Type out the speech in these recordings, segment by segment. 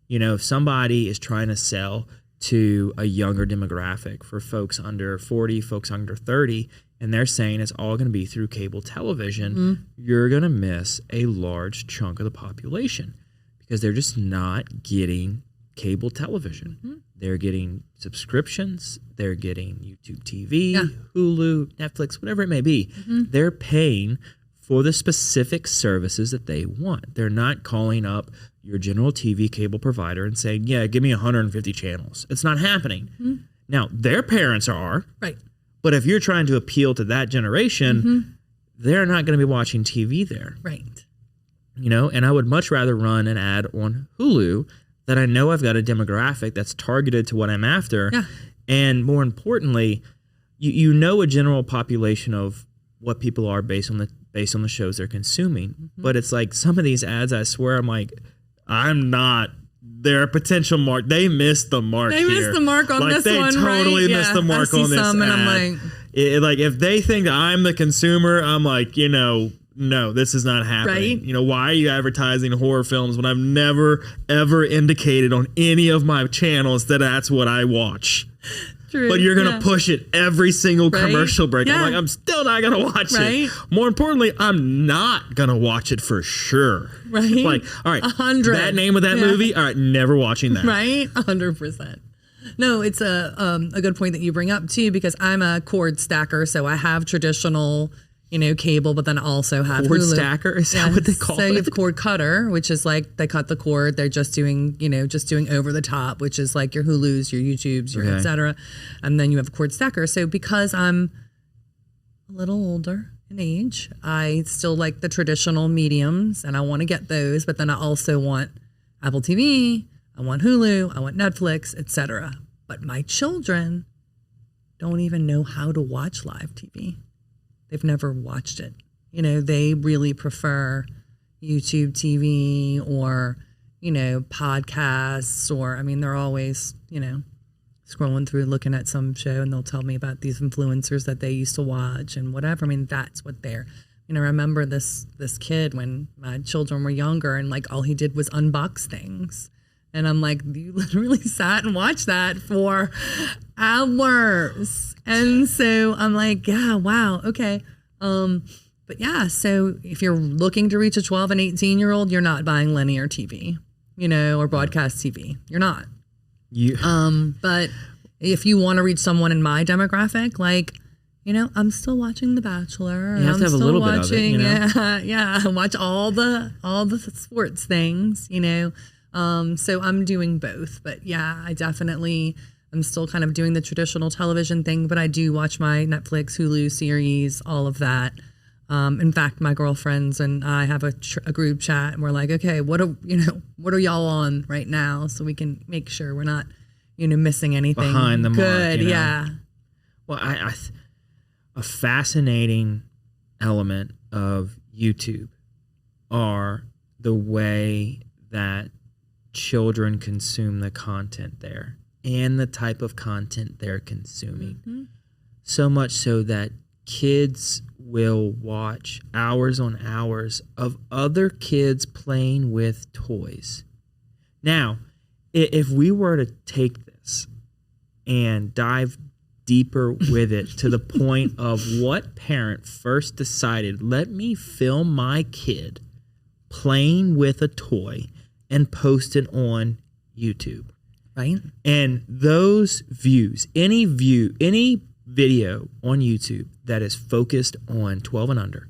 You know, if somebody is trying to sell to a younger demographic for folks under 40, folks under 30, and they're saying it's all going to be through cable television, you're going to miss a large chunk of the population because they're just not getting cable television. They're getting subscriptions. They're getting YouTube TV, Hulu, Netflix, whatever it may be. They're paying for the specific services that they want. They're not calling up your general TV cable provider and saying, yeah, give me 150 channels. It's not happening. Now, their parents are. Right. But if you're trying to appeal to that generation, they're not going to be watching TV there. Right. You know, and I would much rather run an ad on Hulu that I know I've got a demographic that's targeted to what I'm after. Yeah. And more importantly, you know a general population of what people are based on the shows they're consuming. But it's like some of these ads, I swear, I'm like, I'm not. They're a potential mark. They missed the mark. They missed the mark on this one. Like they totally missed the mark on this some ad. And I'm like, like if they think I'm the consumer, I'm like, you know, no, this is not happening. Right? You know, why are you advertising horror films when I've never ever indicated on any of my channels that that's what I watch? True. But you're going to push it every single commercial break. Yeah. I'm like, I'm still not going to watch it. More importantly, I'm not going to watch it for sure. Right. Like, all right, 100. that name of that movie, all right, never watching that. Right? 100%. No, it's a good point that you bring up too, because I'm a cord stacker. So I have traditional, you know, cable, but then I also have cord Hulu. Stacker? Is that what they call it? So you have cord cutter, which is like they cut the cord. They're just doing, you know, just doing over the top, which is like your Hulus, your YouTubes, your et cetera. And then you have a cord stacker. So because I'm a little older in age, I still like the traditional mediums and I want to get those, but then I also want Apple TV, I want Hulu, I want Netflix, et cetera. But my children don't even know how to watch live TV. They've never watched it. You know, they really prefer YouTube TV or, you know, podcasts or, I mean, they're always, you know, scrolling through looking at some show and they'll tell me about these influencers that they used to watch and whatever. I mean, that's what they're, you know, I remember this kid when my children were younger and like all he did was unbox things. And I'm like, you literally sat and watched that for hours. And so I'm like, yeah, wow, okay. But yeah, so if you're looking to reach a 12 and 18-year-old, you're not buying linear TV, you know, or broadcast TV. You're not. But if you want to reach someone in my demographic, like, you know, I'm still watching The Bachelor. You have to have a little bit of it, you know? I watch all the sports things, you know. So I'm doing both, but yeah, I'm still kind of doing the traditional television thing, but I do watch my Netflix, Hulu series, all of that. In fact, my girlfriends and I have a group chat and we're like, okay, what are y'all on right now? So we can make sure we're not, you know, missing anything behind the good. Mark, you know? Yeah. Well, a fascinating element of YouTube are the way that children consume the content there and the type of content they're consuming. So much so that kids will watch hours on hours of other kids playing with toys. Now, if we were to take this and dive deeper with it to the point of what parent first decided, let me film my kid playing with a toy and post it on YouTube. Right. And those views, any video on YouTube that is focused on 12 and under,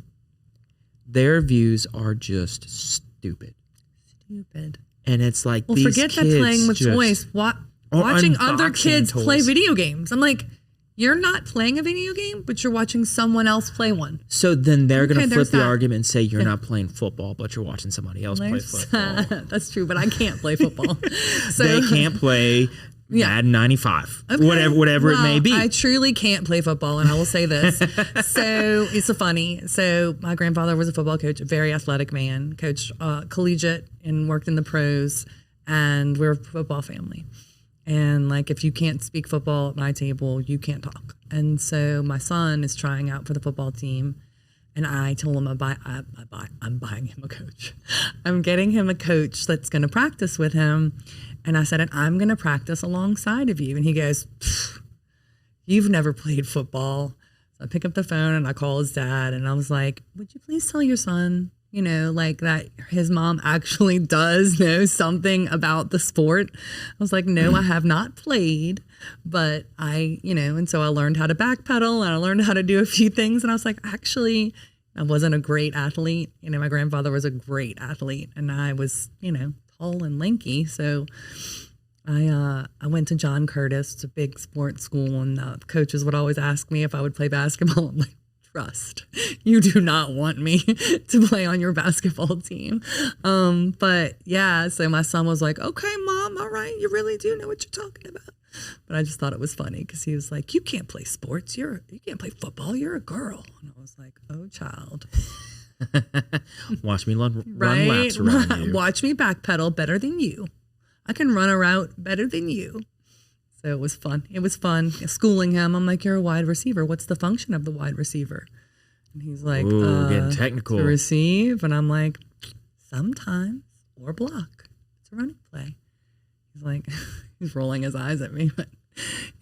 their views are just stupid. And it's like, well, these forget kids that playing with toys. Watching other kids play video games. I'm like, you're not playing a video game, but you're watching someone else play one. So then they're going to flip the argument and say you're not playing football, but you're watching somebody else play football. That's true, but I can't play football. So they can't play Madden 95, whatever it may be. I truly can't play football, and I will say this. So it's funny. So my grandfather was a football coach, a very athletic man, coached collegiate and worked in the pros, and we're a football family. And like, if you can't speak football at my table, you can't talk. And so my son is trying out for the football team. And I told him I'm buying him a coach. I'm getting him a coach that's going to practice with him. And I said, and I'm going to practice alongside of you. And he goes, you've never played football. So I pick up the phone and I call his dad. And I was like, would you please tell your son, like that his mom actually does know something about the sport? I was like, no, I have not played. But and so I learned how to backpedal and I learned how to do a few things. And I was like, actually, I wasn't a great athlete. My grandfather was a great athlete and I was, tall and lanky. So I went to John Curtis. It's a big sports school. And the coaches would always ask me if I would play basketball. I'm like, trust, you do not want me to play on your basketball team. But yeah, so my son was like, okay, Mom, all right, you really do know what you're talking about. But I just thought it was funny because he was like, you can't play sports. You can't play football. You're a girl. And I was like, oh, child. Watch me run laps around you. Watch me backpedal better than you. I can run a route better than you. So it was fun. It was fun schooling him. I'm like, you're a wide receiver. What's the function of the wide receiver? And he's like, getting technical. To receive. And I'm like, sometimes, or block. It's a running play. He's like, he's rolling his eyes at me, but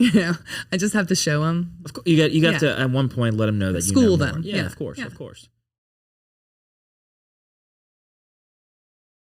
I just have to show him. Of course, you got to at one point let him know that school you know them. more. Yeah, of course.